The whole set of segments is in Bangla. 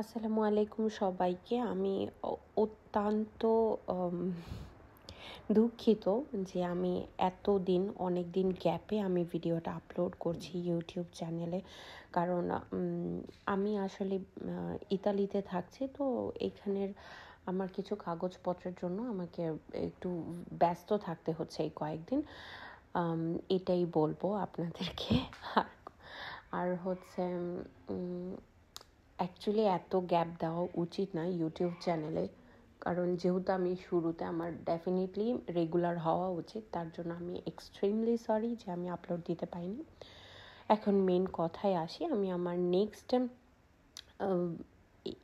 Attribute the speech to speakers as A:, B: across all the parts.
A: আসসালামু আলাইকুম সবাইকে। আমি অত্যন্ত দুঃখিত যে আমি এতদিন অনেক দিন গ্যাপে আমি ভিডিওটা আপলোড করছি ইউটিউব চ্যানেলে। কারণ আমি আসলে ইতালিতে থাকছি, তো এখানের আমার কিছু কাগজপত্রের জন্য আমাকে একটু ব্যস্ত থাকতে হচ্ছে এই কয়েকদিন। এটাই বলবো আপনাদেরকে। আর আর হচ্ছে অ্যাকচুয়ালি এত গ্যাপ দেওয়া উচিত না ইউটিউব চ্যানেলে, কারণ যেহেতু আমি শুরুতে আমার ডেফিনেটলি রেগুলার হওয়া উচিত, তার জন্য আমি এক্সট্রিমলি সরি যে আমি আপলোড দিতে পারিনি। এখন মেন কথায় আসি, আমি আমার নেক্সট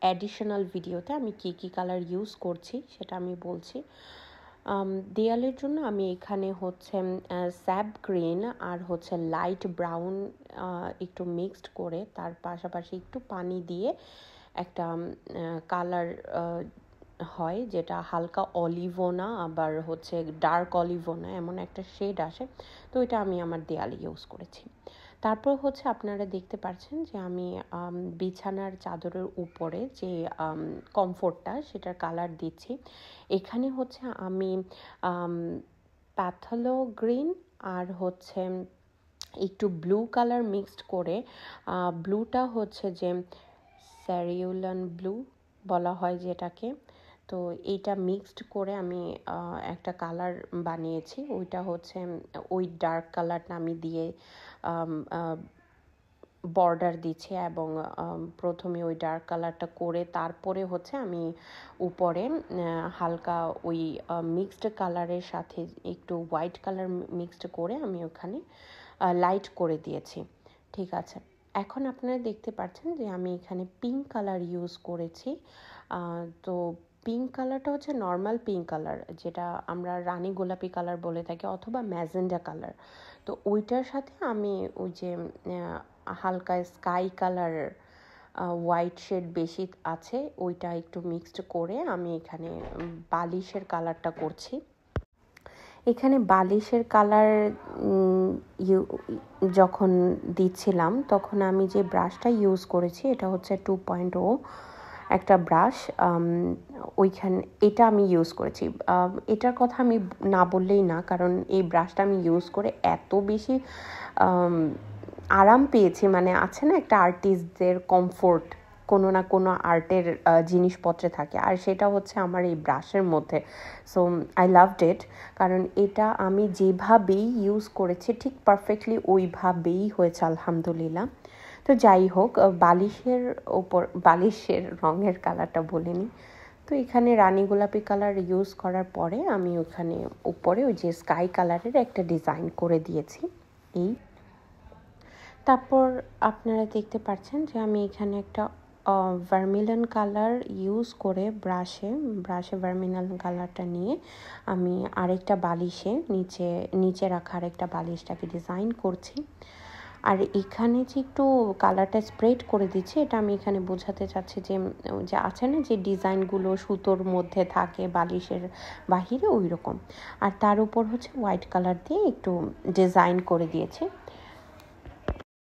A: অ্যাডিশনাল ভিডিওতে আমি কী কালার ইউজ করছি সেটা আমি বলছি। দেয়ালের জন্য আমি এখানে হচ্ছে স্যাপ গ্রিন আর হচ্ছে লাইট ব্রাউন একটু মিক্সড করে তার পাশাপাশি একটু পানি দিয়ে একটা কালার হয় যেটা হালকা অলিভও না আবার হচ্ছে ডার্ক অলিভও না, এমন একটা শেড আসে। তো এটা আমি আমার দেয়ালে ইউজ করেছি। তারপর হচ্ছে আপনারা দেখতে পাচ্ছেন যে আমি বিছানার চাদরের উপরে যে কমফোর্টটা সেটার কালার দিচ্ছি। এখানে হচ্ছে আমি প্যাথেলো গ্রিন আর হচ্ছে একটু ব্লু কালার মিক্সড করে, ব্লুটা হচ্ছে যে সেরিউলান ব্লু বলা হয় যেটাকে, তো এইটা মিক্সড করে আমি একটা কালার বানিয়েছি। ওইটা হচ্ছে ওই ডার্ক কালারটা আমি দিয়ে বর্ডার দিচ্ছি এবং প্রথমে ওই ডার্ক কালারটা করে তারপরে হচ্ছে আমি উপরে হালকা ওই মিক্সড কালারের সাথে একটু হোয়াইট কালার মিক্সড করে আমি ওখানে লাইট করে দিয়েছি। ঠিক আছে, এখন আপনারা দেখতে পাচ্ছেন যে আমি এখানে পিঙ্ক কালার ইউজ করেছি। তো পিঙ্ক কালারটা হচ্ছে নর্মাল পিঙ্ক কালার, যেটা আমরা রানী গোলাপি কালার বলে থাকি, অথবা ম্যাজেন্ডা কালার। তো ওইটার সাথে আমি ওই যে হালকা স্কাই কালার হোয়াইট শেড বেশি আছে ওইটা একটু মিক্সড করে আমি এখানে বালিশের কালারটা করছি। এখানে বালিশের কালার যখন দিচ্ছিলাম তখন আমি যে ব্রাশটা ইউজ করেছি এটা হচ্ছে 2.0 একটা ব্রাশ, এটা আমি ইউজ করেছি। এটার কথা আমি না বললেই না, কারণ এই ব্রাশটা আমি ইউজ করে এত বেশি আরাম পেয়েছি, মানে আছে না একটা আর্টিস্টদের কমফোর্ট, কোনো না কোনো আর্টের জিনিসপত্রে থাকে, আর সেটা হচ্ছে আমার এই ব্রাশের মধ্যে। সো আই লাভড ইট, কারণ এটা আমি যেভাবেই ইউজ করেছি ঠিক পারফেক্টলি ওইভাবেই হয়েছে আলহামদুলিল্লাহ। তো যাই হোক, বালিশের রঙের কালারটা বলিনি। তো এখানে রানী গোলাপি কালার ইউজ করার পরে আমি ওখানে উপরে ওই যে স্কাই কালারের একটা ডিজাইন করে দিয়েছি। তারপর আপনারা দেখতে পাচ্ছেন যে আমি এখানে একটা ভার্মিলিয়ন কালার ইউজ করে ব্রাশে ভার্মিলিয়ন কালারটা নিয়ে আমি আরেকটা বালিশে নিচে রাখা আরেকটা বালিশটাকে ডিজাইন করছি। আর এখানে যে একটু কালারটা স্প্রেড করে দিচ্ছি, এটা আমি এখানে বোঝাতে চাচ্ছি যে আছে না যে ডিজাইনগুলো সুতোর মধ্যে থাকে বালিশের বাহিরে ওই রকম, আর তার উপর হচ্ছে হোয়াইট কালার দিয়ে একটু ডিজাইন করে দিয়েছি।